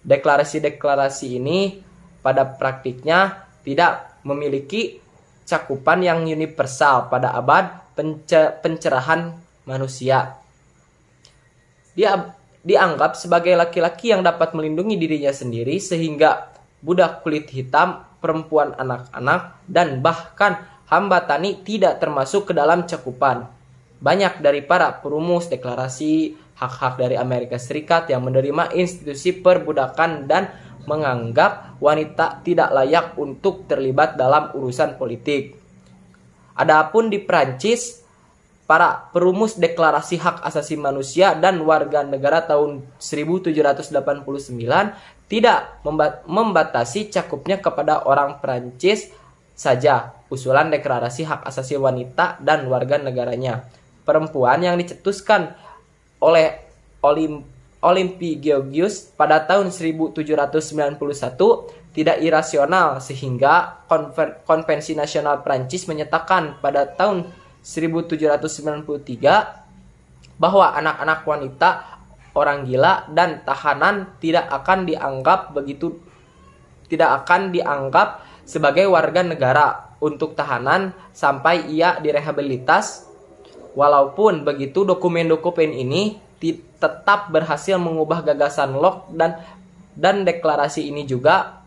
Deklarasi-deklarasi ini pada praktiknya tidak memiliki cakupan yang universal pada abad pencerahan manusia. Dia dianggap sebagai laki-laki yang dapat melindungi dirinya sendiri, sehingga budak kulit hitam, perempuan, anak-anak, dan bahkan hamba tani tidak termasuk ke dalam cakupan. Banyak dari para perumus deklarasi hak-hak dari Amerika Serikat yang menerima institusi perbudakan dan menganggap wanita tidak layak untuk terlibat dalam urusan politik. Adapun di Prancis, para perumus deklarasi hak asasi manusia dan warga negara tahun 1789 tidak membatasi cakupnya kepada orang Prancis saja usulan deklarasi hak asasi wanita dan warga negaranya. Perempuan yang dicetuskan oleh Olympigius pada tahun 1791 tidak irasional, sehingga Konvensi Nasional Prancis menyatakan pada tahun 1793 bahwa anak-anak wanita, orang gila, dan tahanan tidak akan dianggap sebagai warga negara untuk tahanan sampai ia direhabilitas. Walaupun begitu, dokumen-dokumen ini tetap berhasil mengubah gagasan Locke dan deklarasi ini juga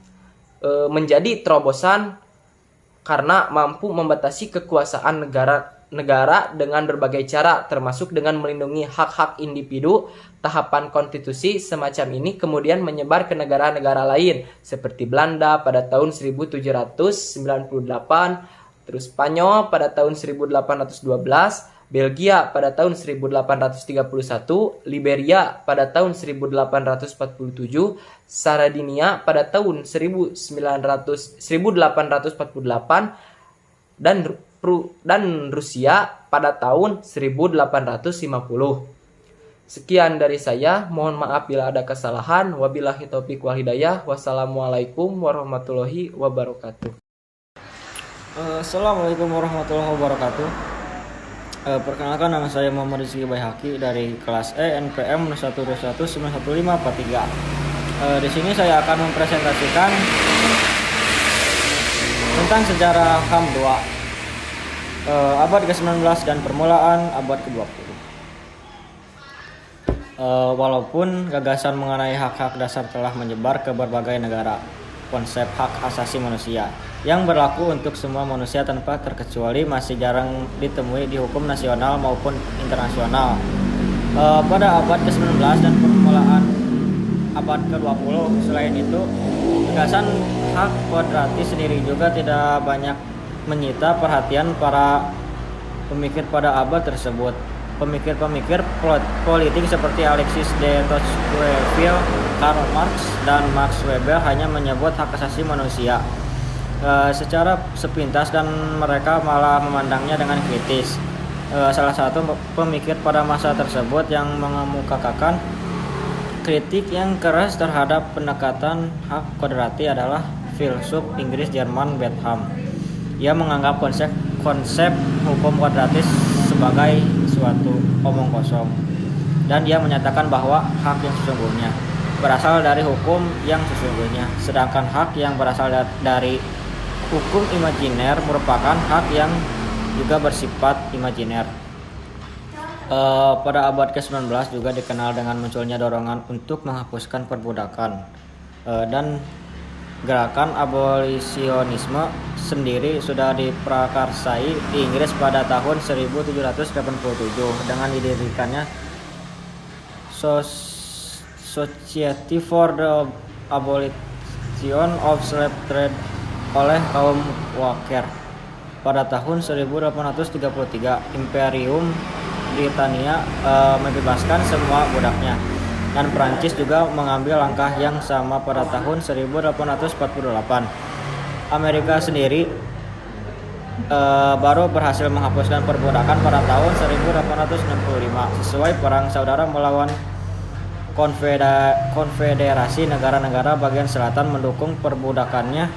menjadi terobosan karena mampu membatasi kekuasaan negara dengan berbagai cara, termasuk dengan melindungi hak-hak individu. Tahapan konstitusi semacam ini kemudian menyebar ke negara-negara lain seperti Belanda pada tahun 1798, terus Spanyol pada tahun 1812, Belgia pada tahun 1831, Liberia pada tahun 1847, Sardinia pada tahun 1848, dan Rusia pada tahun 1850. Sekian dari saya, mohon maaf bila ada kesalahan. Wabillahi taufiq wal hidayah. Wassalamualaikum warahmatullahi wabarakatuh. Assalamualaikum warahmatullahi wabarakatuh. Perkenalkan, nama saya Muhammad Rizky Baihaqi dari kelas E NPM 1219153. Di sini saya akan mempresentasikan tentang sejarah HAM 2, abad ke-19 dan permulaan abad ke-20. Walaupun gagasan mengenai hak-hak dasar telah menyebar ke berbagai negara, konsep hak asasi manusia yang berlaku untuk semua manusia tanpa terkecuali masih jarang ditemui di hukum nasional maupun internasional. Pada abad ke-19 dan permulaan abad ke-20, selain itu, gagasan hak kodrati sendiri juga tidak banyak menyita perhatian para pemikir pada abad tersebut. Pemikir-pemikir politik seperti Alexis de Tocqueville, Karl Marx, dan Max Weber hanya menyebut hak asasi manusia secara sepintas, dan mereka malah memandangnya dengan kritis. Salah satu pemikir pada masa tersebut yang mengemukakan kritik yang keras terhadap pendekatan hak kodrati adalah filsuf Inggris Jerman Bentham. Ia menganggap konsep hukum kodratis sebagai suatu omong kosong, dan dia menyatakan bahwa hak yang sesungguhnya berasal dari hukum yang sesungguhnya, sedangkan hak yang berasal dari hukum imajiner merupakan hak yang juga bersifat imajiner. Pada abad ke-19 juga dikenal dengan munculnya dorongan untuk menghapuskan perbudakan, dan gerakan abolisionisme sendiri sudah diprakarsai di Inggris pada tahun 1787 dengan didirikannya Society for the Abolition of Slave Trade oleh kaum Quaker. Pada tahun 1833, Imperium Britania membebaskan semua budaknya, dan Prancis juga mengambil langkah yang sama pada tahun 1848. Amerika sendiri baru berhasil menghapuskan perbudakan pada tahun 1865 sesuai Perang Saudara melawan Konfederasi negara-negara bagian selatan mendukung perbudakannya,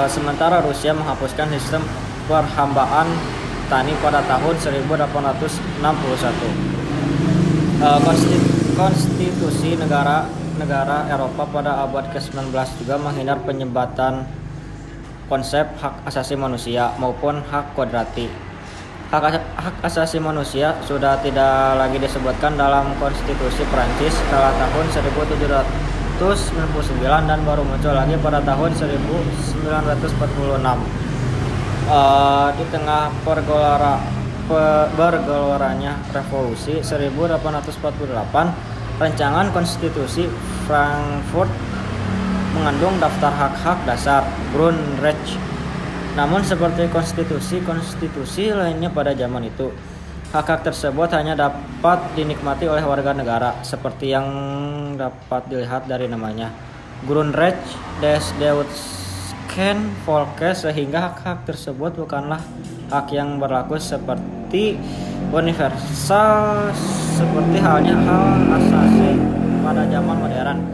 sementara Rusia menghapuskan sistem perhambaan tani pada tahun 1861. Konstitusi negara Eropa pada abad ke-19 juga menghindar penyebatan konsep hak asasi manusia maupun hak kodrati. Hak asasi manusia sudah tidak lagi disebutkan dalam konstitusi Prancis setelah tahun 1799 dan baru muncul lagi pada tahun 1946. Di tengah bergeloranya revolusi 1848, rancangan konstitusi Frankfurt mengandung daftar hak-hak dasar Grundrechte. Namun seperti konstitusi lainnya pada zaman itu, hak-hak tersebut hanya dapat dinikmati oleh warga negara, seperti yang dapat dilihat dari namanya, Grundrechte des Deutschen Volkes, sehingga hak-hak tersebut bukanlah hak yang berlaku seperti universal seperti halnya hak asasi pada zaman modern.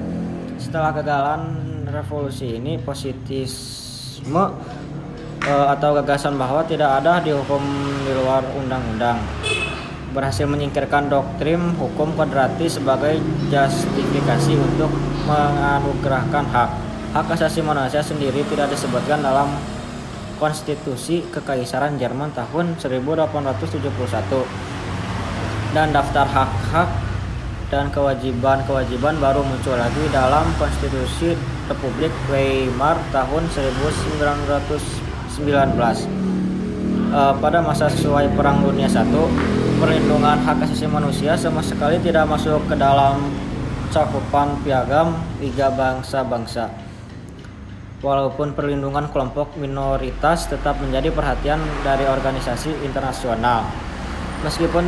Setelah kegagalan revolusi ini, positisme atau gagasan bahwa tidak ada dihukum di luar undang-undang berhasil menyingkirkan doktrin hukum kodrati sebagai justifikasi untuk menganugerahkan hak asasi manusia sendiri tidak disebutkan dalam konstitusi Kekaisaran Jerman tahun 1871, dan daftar hak-hak dan kewajiban baru muncul lagi dalam konstitusi Republik Weimar tahun 1919. Pada masa sesuai Perang Dunia I, perlindungan hak asasi manusia sama sekali tidak masuk ke dalam cakupan piagam Liga Bangsa-Bangsa. Walaupun perlindungan kelompok minoritas tetap menjadi perhatian dari organisasi internasional. Meskipun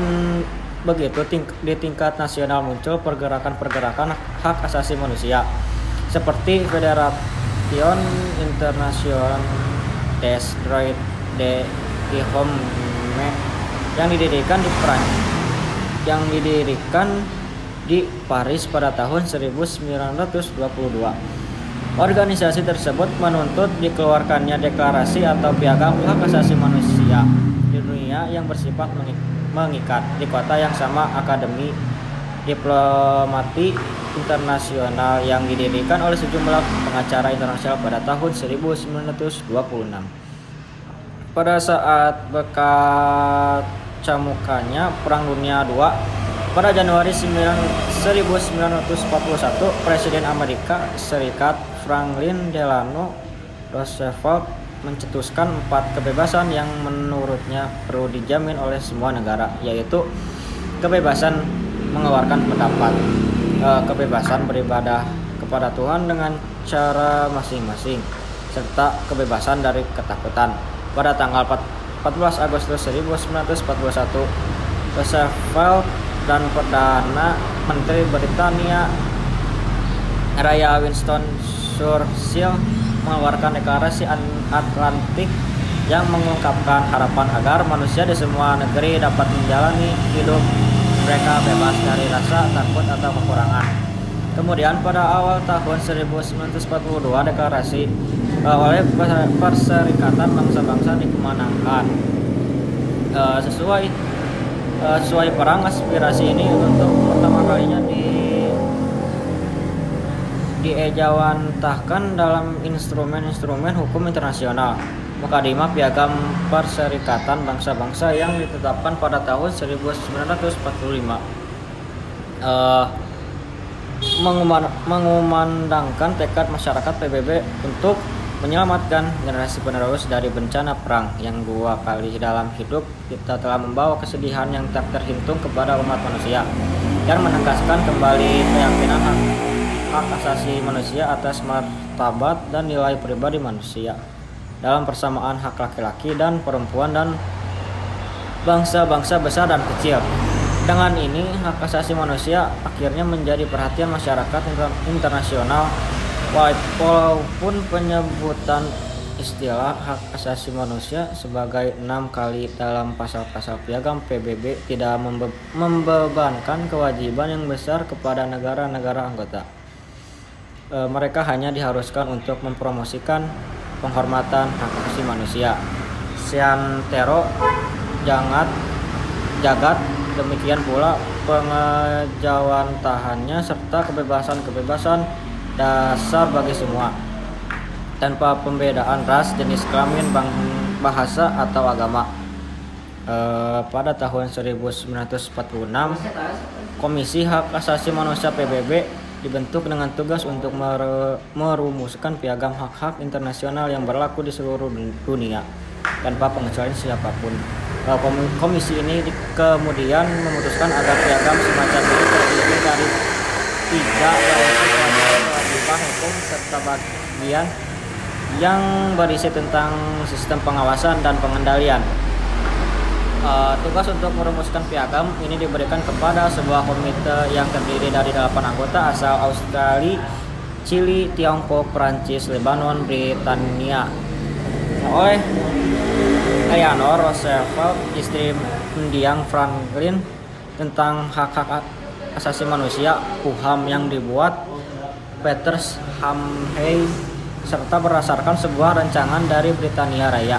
begitu, di tingkat nasional muncul pergerakan-pergerakan hak asasi manusia seperti Federation Internationale des Droits de l'Homme yang didirikan di Paris pada tahun 1922. Organisasi tersebut menuntut dikeluarkannya deklarasi atau piagam hak asasi manusia di dunia yang bersifat mengikat. Di kota yang sama, Akademi Diplomati Internasional yang didirikan oleh sejumlah pengacara internasional pada tahun 1926. Pada saat berkacamukanya Perang Dunia II, pada Januari 1941, Presiden Amerika Serikat Franklin Delano Roosevelt mencetuskan 4 kebebasan yang menurutnya perlu dijamin oleh semua negara, yaitu kebebasan mengeluarkan pendapat, kebebasan beribadah kepada Tuhan dengan cara masing-masing, serta kebebasan dari ketakutan. Pada tanggal 14 Agustus 1941, Roosevelt dan Perdana Menteri Britania Raya Winston Churchill mengeluarkan deklarasi Atlantik yang mengungkapkan harapan agar manusia di semua negeri dapat menjalani hidup mereka bebas dari rasa takut atau kekurangan. Kemudian pada awal tahun 1942 deklarasi oleh Perserikatan Bangsa-Bangsa dikemanangkan. Sesuai perang, aspirasi ini untuk pertama kalinya diejawantahkan dalam instrumen-instrumen hukum internasional. Mukadimah Piagam Perserikatan Bangsa-Bangsa yang ditetapkan pada tahun 1945 mengumandangkan tekad masyarakat PBB untuk menyelamatkan generasi penerus dari bencana perang yang 2 kali dalam hidup kita telah membawa kesedihan yang tak terhitung kepada umat manusia, dan menegaskan kembali keyakinan hak asasi manusia atas martabat dan nilai pribadi manusia. dalam persamaan hak laki-laki dan perempuan dan bangsa-bangsa besar dan kecil. Dengan ini, hak asasi manusia akhirnya menjadi perhatian masyarakat internasional, walaupun penyebutan istilah hak asasi manusia sebagai 6 kali dalam pasal-pasal piagam PBB tidak membebankan kewajiban yang besar kepada negara-negara anggota. Mereka hanya diharuskan untuk mempromosikan penghormatan hak asasi manusia. Seantero jagat, demikian pula pengejawantahannya serta kebebasan dasar bagi semua, tanpa pembedaan ras, jenis kelamin, bahasa, atau agama. Pada tahun 1946, Komisi Hak Asasi Manusia PBB dibentuk dengan tugas untuk merumuskan piagam hak-hak internasional yang berlaku di seluruh dunia tanpa pengecualian siapapun. Komisi ini kemudian memutuskan agar piagam semacam ini terdiri dari 3, yaitu kewajiban hukum serta bagian yang berisi tentang sistem pengawasan dan pengendalian. Tugas untuk merumuskan piagam ini diberikan kepada sebuah komite yang terdiri dari 8 anggota asal Australia, Chili, Tiongkok, Prancis, Lebanon, Britania, oleh Eleanor Roosevelt, istri mendiang Franklin, tentang hak-hak asasi manusia (UHAM) yang dibuat Peters Hamhey serta berdasarkan sebuah rancangan dari Britania Raya.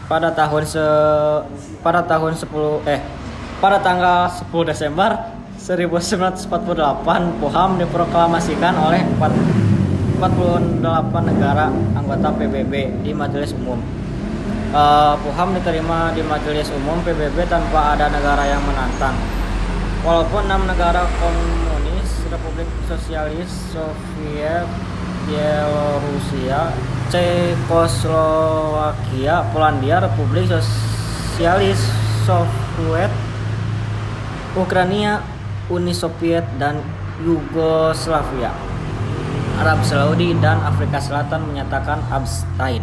Pada tanggal 10 Desember 1948, UHAM diproklamasikan oleh 48 negara anggota PBB di Majelis Umum. UHAM diterima di Majelis Umum PBB tanpa ada negara yang menantang. Walaupun 6 negara komunis, Republik Sosialis Soviet, Bielorusia, Cekoslowakia, Polandia, Republik Sosialis Soviet, Ukraina, Uni Soviet dan Yugoslavia, Arab Saudi dan Afrika Selatan menyatakan abstain.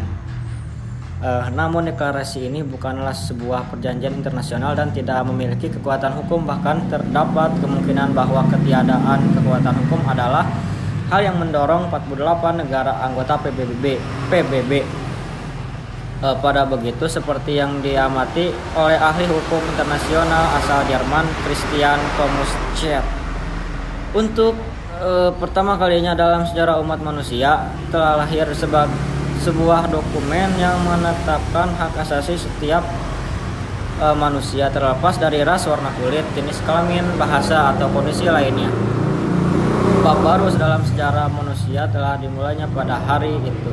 Namun deklarasi ini bukanlah sebuah perjanjian internasional dan tidak memiliki kekuatan hukum. Bahkan terdapat kemungkinan bahwa ketiadaan kekuatan hukum adalah hal yang mendorong 48 negara anggota PBB. Pada begitu, seperti yang diamati oleh ahli hukum internasional asal Jerman, Christian Tomuscher, untuk pertama kalinya dalam sejarah umat manusia telah lahir sebuah dokumen yang menetapkan hak asasi setiap manusia terlepas dari ras, warna kulit, jenis kelamin, bahasa, atau kondisi lainnya. Bab baru dalam sejarah manusia telah dimulainya pada hari itu.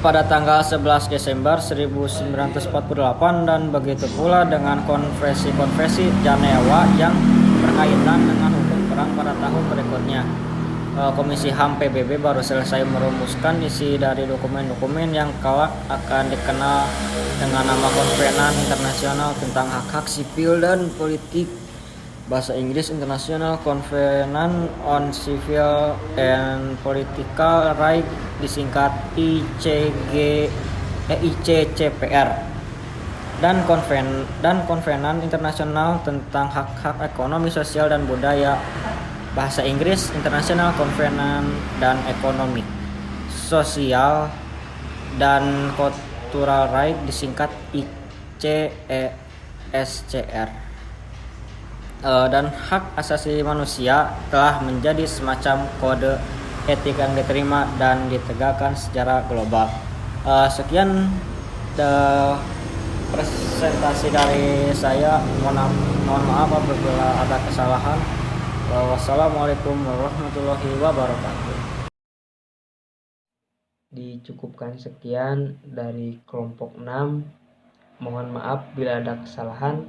Pada tanggal 11 Desember 1948, dan begitu pula dengan konferensi Jenewa yang berkaitan dengan hukum perang pada tahun berikutnya. Komisi HAM PBB baru selesai merumuskan isi dari dokumen-dokumen yang kelak akan dikenal dengan nama Konvenan Internasional tentang Hak-Hak Sipil dan Politik, bahasa Inggris International Covenant on Civil and Political Rights, disingkat ICCPR, dan Konvenan Internasional tentang Hak-Hak Ekonomi, Sosial, dan Budaya, bahasa Inggris International Covenant dan Ekonomi, Sosial, dan Cultural Rights, disingkat ICESCR. Dan hak asasi manusia telah menjadi semacam kode etik yang diterima dan ditegakkan secara global. Sekian presentasi dari saya. Mohon maaf apabila ada kesalahan. Wassalamualaikum warahmatullahi wabarakatuh. Dicukupkan sekian dari kelompok 6. Mohon maaf bila ada kesalahan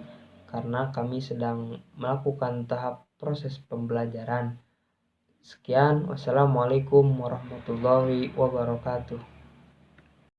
karena kami sedang melakukan tahap proses pembelajaran. Sekian, wassalamualaikum warahmatullahi wabarakatuh.